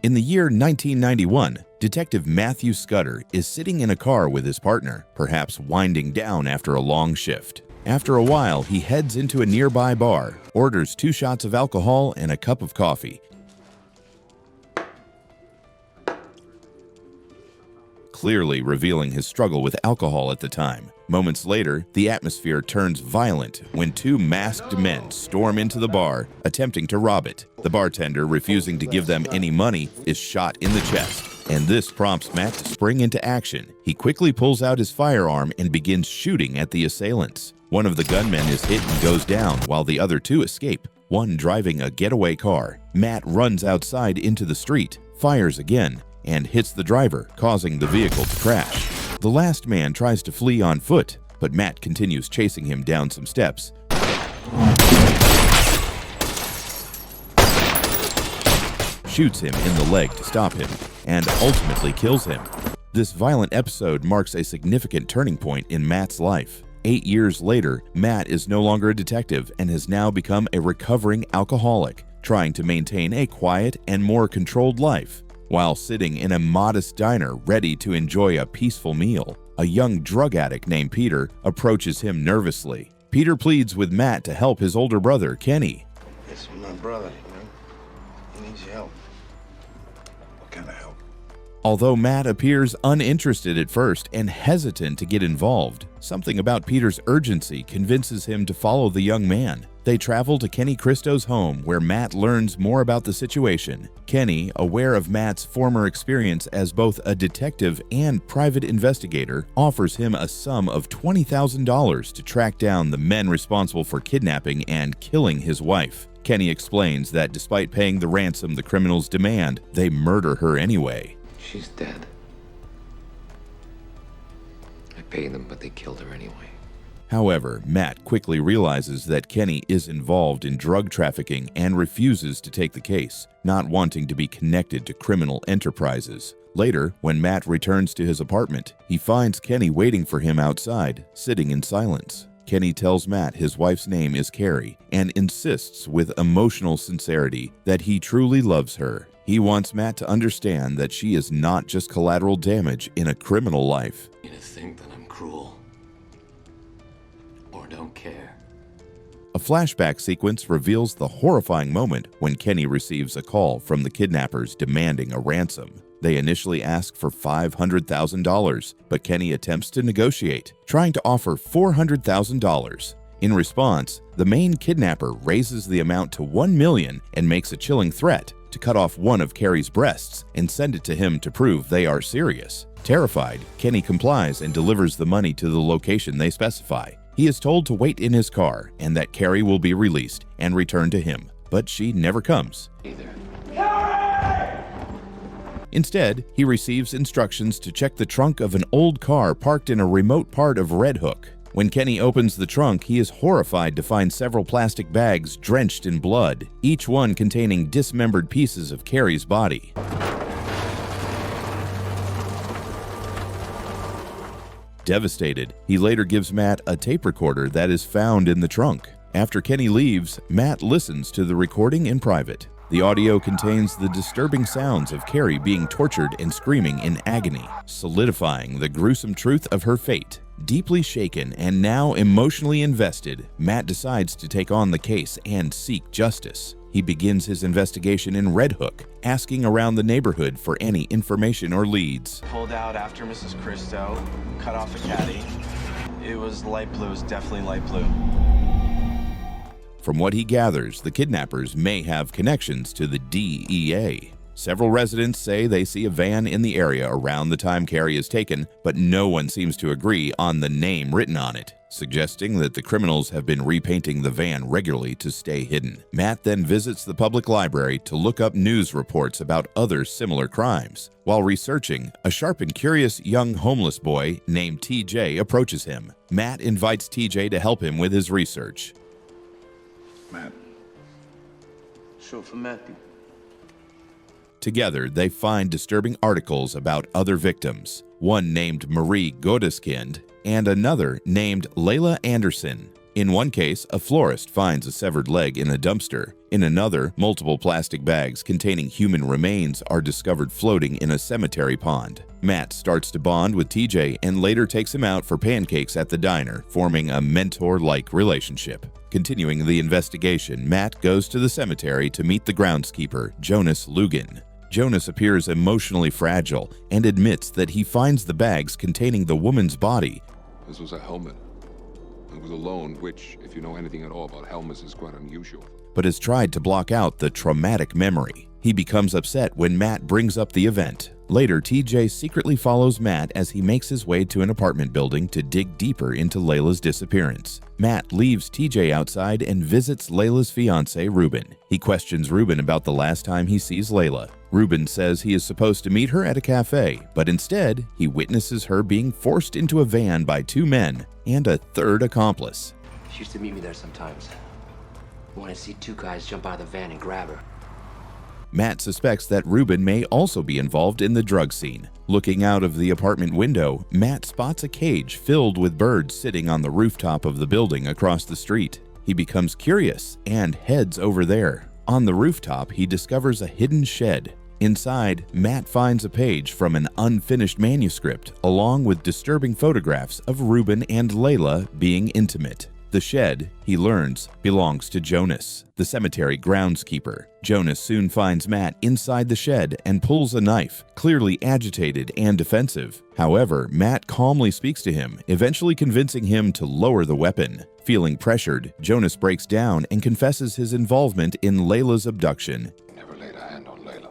In the year 1991, Detective Matthew Scudder is sitting in a car with his partner, perhaps winding down after a long shift. After a while, he heads into a nearby bar, orders 2 shots of alcohol and a cup of coffee. Clearly revealing his struggle with alcohol at the time. Moments later, the atmosphere turns violent when 2 masked men storm into the bar, attempting to rob it. The bartender, refusing to give them any money, is shot in the chest, and this prompts Matt to spring into action. He quickly pulls out his firearm and begins shooting at the assailants. One of the gunmen is hit and goes down, while the other 2 escape, one driving a getaway car. Matt runs outside into the street, fires again, and hits the driver, causing the vehicle to crash. The last man tries to flee on foot, but Matt continues chasing him down some steps. Shoots him in the leg to stop him, and ultimately kills him. This violent episode marks a significant turning point in Matt's life. 8 years later, Matt is no longer a detective and has now become a recovering alcoholic, trying to maintain a quiet and more controlled life. While sitting in a modest diner ready to enjoy a peaceful meal, a young drug addict named Peter approaches him nervously. Peter pleads with Matt to help his older brother, Kenny. This is my brother, He needs your help. What kind of help? Although Matt appears uninterested at first and hesitant to get involved, something about Peter's urgency convinces him to follow the young man. They travel to Kenny Christo's home, where Matt learns more about the situation. Kenny, aware of Matt's former experience as both a detective and private investigator, offers him a sum of $20,000 to track down the men responsible for kidnapping and killing his wife. Kenny explains that despite paying the ransom the criminals demand, they murder her anyway. She's dead. I paid them, but they killed her anyway. However, Matt quickly realizes that Kenny is involved in drug trafficking and refuses to take the case, not wanting to be connected to criminal enterprises. Later, when Matt returns to his apartment, he finds Kenny waiting for him outside, sitting in silence. Kenny tells Matt his wife's name is Carrie and insists with emotional sincerity that he truly loves her. He wants Matt to understand that she is not just collateral damage in a criminal life. You to think that I'm cruel or don't care. A flashback sequence reveals the horrifying moment when Kenny receives a call from the kidnappers demanding a ransom. They initially ask for $500,000, but Kenny attempts to negotiate, trying to offer $400,000. In response, the main kidnapper raises the amount to $1 million and makes a chilling threat to cut off one of Carrie's breasts and send it to him to prove they are serious. Terrified, Kenny complies and delivers the money to the location they specify. He is told to wait in his car and that Carrie will be released and returned to him, but she never comes. Instead, he receives instructions to check the trunk of an old car parked in a remote part of Red Hook. When Kenny opens the trunk, he is horrified to find several plastic bags drenched in blood, each one containing dismembered pieces of Carrie's body. Devastated, he later gives Matt a tape recorder that is found in the trunk. After Kenny leaves, Matt listens to the recording in private. The audio contains the disturbing sounds of Carrie being tortured and screaming in agony, solidifying the gruesome truth of her fate. Deeply shaken and now emotionally invested, Matt decides to take on the case and seek justice. He begins his investigation in Red Hook, asking around the neighborhood for any information or leads. Pulled out after Mrs. Christo, cut off the caddy. It was light blue, it was definitely light blue. From what he gathers, the kidnappers may have connections to the DEA. Several residents say they see a van in the area around the time Carrie is taken, but no one seems to agree on the name written on it, suggesting that the criminals have been repainting the van regularly to stay hidden. Matt then visits the public library to look up news reports about other similar crimes. While researching, a sharp and curious young homeless boy named TJ approaches him. Matt invites TJ to help him with his research. Matt. Short for Matthew. Together, they find disturbing articles about other victims, one named Marie Godeskind and another named Layla Anderson. In one case, a florist finds a severed leg in a dumpster. In another, multiple plastic bags containing human remains are discovered floating in a cemetery pond. Matt starts to bond with TJ and later takes him out for pancakes at the diner, forming a mentor-like relationship. Continuing the investigation, Matt goes to the cemetery to meet the groundskeeper, Jonas Lugan. Jonas appears emotionally fragile and admits that he finds the bags containing the woman's body. This was a helmet. It was a loan, which, if you know anything at all about helmets, is quite unusual. But has tried to block out the traumatic memory. He becomes upset when Matt brings up the event. Later, TJ secretly follows Matt as he makes his way to an apartment building to dig deeper into Layla's disappearance. Matt leaves TJ outside and visits Layla's fiancé, Ruben. He questions Ruben about the last time he sees Layla. Ruben says he is supposed to meet her at a cafe, but instead, he witnesses her being forced into a van by two men and a third accomplice. She used to meet me there sometimes. When I see two guys jump out of the van and grab her. Matt suspects that Ruben may also be involved in the drug scene. Looking out of the apartment window, Matt spots a cage filled with birds sitting on the rooftop of the building across the street. He becomes curious and heads over there. On the rooftop, he discovers a hidden shed. Inside, Matt finds a page from an unfinished manuscript, along with disturbing photographs of Ruben and Layla being intimate. The shed, he learns, belongs to Jonas, the cemetery groundskeeper. Jonas soon finds Matt inside the shed and pulls a knife, clearly agitated and defensive. However, Matt calmly speaks to him, eventually convincing him to lower the weapon. Feeling pressured, Jonas breaks down and confesses his involvement in Layla's abduction. Never laid a hand on Layla.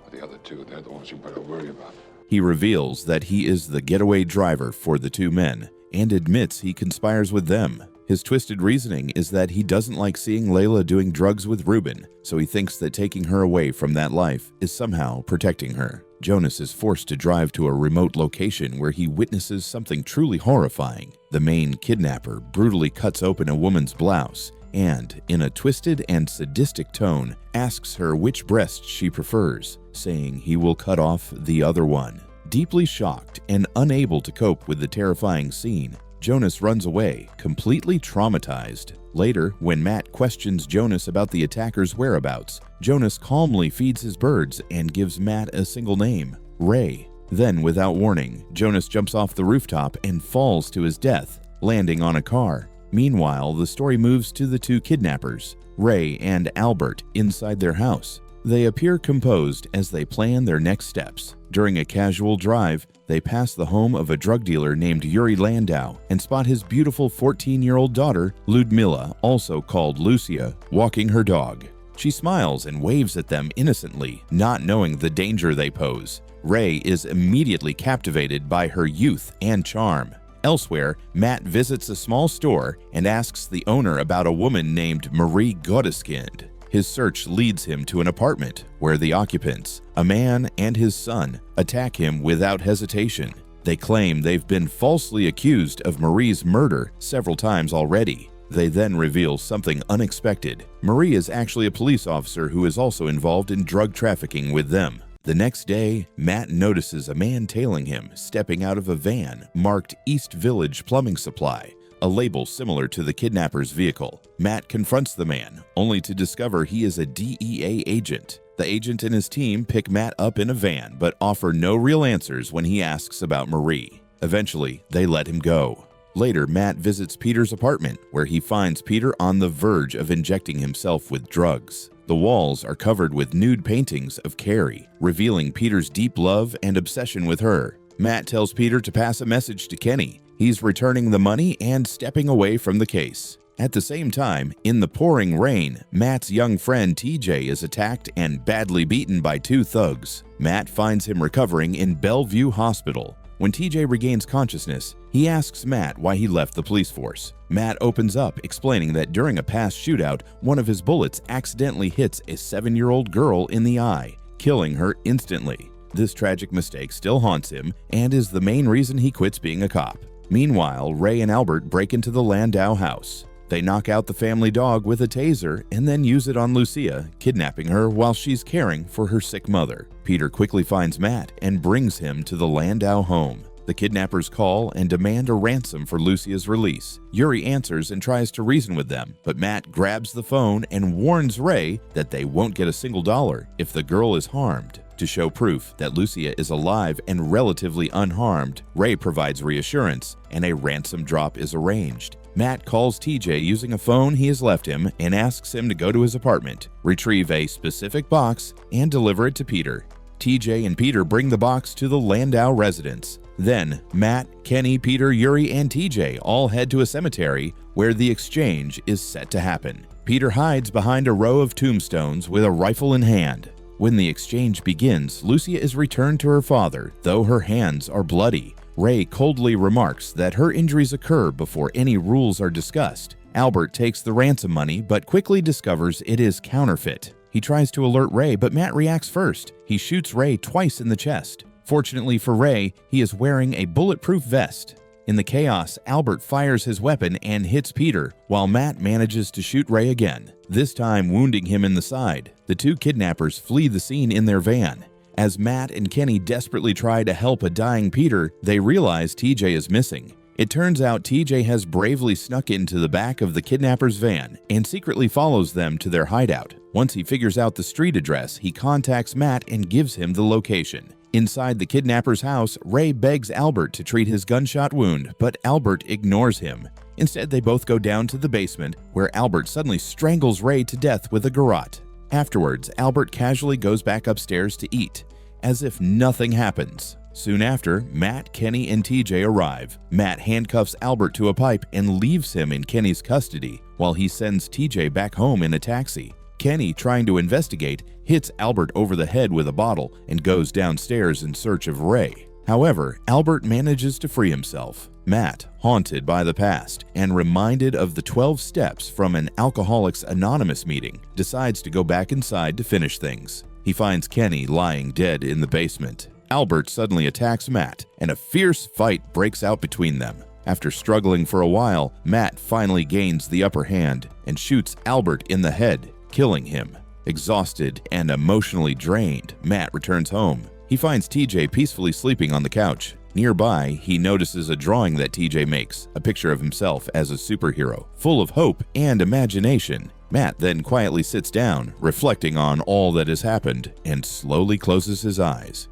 But the other two, they're the ones you better worry about. He reveals that he is the getaway driver for the two men, and admits he conspires with them. His twisted reasoning is that he doesn't like seeing Layla doing drugs with Ruben, so he thinks that taking her away from that life is somehow protecting her. Jonas is forced to drive to a remote location where he witnesses something truly horrifying. The main kidnapper brutally cuts open a woman's blouse and, in a twisted and sadistic tone, asks her which breast she prefers, saying he will cut off the other one. Deeply shocked and unable to cope with the terrifying scene, Jonas runs away, completely traumatized. Later, when Matt questions Jonas about the attacker's whereabouts, Jonas calmly feeds his birds and gives Matt a single name, Ray. Then, without warning, Jonas jumps off the rooftop and falls to his death, landing on a car. Meanwhile, the story moves to the two kidnappers, Ray and Albert, inside their house. They appear composed as they plan their next steps. During a casual drive, they pass the home of a drug dealer named Yuri Landau and spot his beautiful 14-year-old daughter, Ludmila, also called Lucia, walking her dog. She smiles and waves at them innocently, not knowing the danger they pose. Ray is immediately captivated by her youth and charm. Elsewhere, Matt visits a small store and asks the owner about a woman named Marie Godeskind. His search leads him to an apartment where the occupants, a man and his son, attack him without hesitation. They claim they've been falsely accused of Marie's murder several times already. They then reveal something unexpected. Marie is actually a police officer who is also involved in drug trafficking with them. The next day, Matt notices a man tailing him, stepping out of a van marked East Village Plumbing Supply, a label similar to the kidnapper's vehicle. Matt confronts the man, only to discover he is a DEA agent. The agent and his team pick Matt up in a van, but offer no real answers when he asks about Marie. Eventually, they let him go. Later, Matt visits Peter's apartment, where he finds Peter on the verge of injecting himself with drugs. The walls are covered with nude paintings of Carrie, revealing Peter's deep love and obsession with her. Matt tells Peter to pass a message to Kenny. He's returning the money and stepping away from the case. At the same time, in the pouring rain, Matt's young friend TJ is attacked and badly beaten by two thugs. Matt finds him recovering in Bellevue Hospital. When TJ regains consciousness, he asks Matt why he left the police force. Matt opens up, explaining that during a past shootout, one of his bullets accidentally hits a 7-year-old girl in the eye, killing her instantly. This tragic mistake still haunts him and is the main reason he quits being a cop. Meanwhile, Ray and Albert break into the Landau house. They knock out the family dog with a taser and then use it on Lucia, kidnapping her while she's caring for her sick mother. Peter quickly finds Matt and brings him to the Landau home. The kidnappers call and demand a ransom for Lucia's release. Yuri answers and tries to reason with them, but Matt grabs the phone and warns Ray that they won't get a single dollar if the girl is harmed. To show proof that Lucia is alive and relatively unharmed, Ray provides reassurance, and a ransom drop is arranged. Matt calls TJ using a phone he has left him and asks him to go to his apartment, retrieve a specific box, and deliver it to Peter. TJ and Peter bring the box to the Landau residence. Then, Matt, Kenny, Peter, Yuri, and TJ all head to a cemetery where the exchange is set to happen. Peter hides behind a row of tombstones with a rifle in hand. When the exchange begins, Lucia is returned to her father, though her hands are bloody. Ray coldly remarks that her injuries occur before any rules are discussed. Albert takes the ransom money but quickly discovers it is counterfeit. He tries to alert Ray, but Matt reacts first. He shoots Ray twice in the chest. Fortunately for Ray, he is wearing a bulletproof vest. In the chaos, Albert fires his weapon and hits Peter, while Matt manages to shoot Ray again, this time wounding him in the side. The two kidnappers flee the scene in their van. As Matt and Kenny desperately try to help a dying Peter, they realize TJ is missing. It turns out TJ has bravely snuck into the back of the kidnappers' van and secretly follows them to their hideout. Once he figures out the street address, he contacts Matt and gives him the location. Inside the kidnapper's house, Ray begs Albert to treat his gunshot wound, but Albert ignores him. Instead, they both go down to the basement, where Albert suddenly strangles Ray to death with a garrote. Afterwards, Albert casually goes back upstairs to eat, as if nothing happens. Soon after, Matt, Kenny, and TJ arrive. Matt handcuffs Albert to a pipe and leaves him in Kenny's custody, while he sends TJ back home in a taxi. Kenny, trying to investigate, hits Albert over the head with a bottle and goes downstairs in search of Ray. However, Albert manages to free himself. Matt, haunted by the past and reminded of the 12 steps from an Alcoholics Anonymous meeting, decides to go back inside to finish things. He finds Kenny lying dead in the basement. Albert suddenly attacks Matt, and a fierce fight breaks out between them. After struggling for a while, Matt finally gains the upper hand and shoots Albert in the head, killing him. Exhausted and emotionally drained, Matt returns home. He finds TJ peacefully sleeping on the couch. Nearby, he notices a drawing that TJ makes, a picture of himself as a superhero, full of hope and imagination. Matt then quietly sits down, reflecting on all that has happened, and slowly closes his eyes.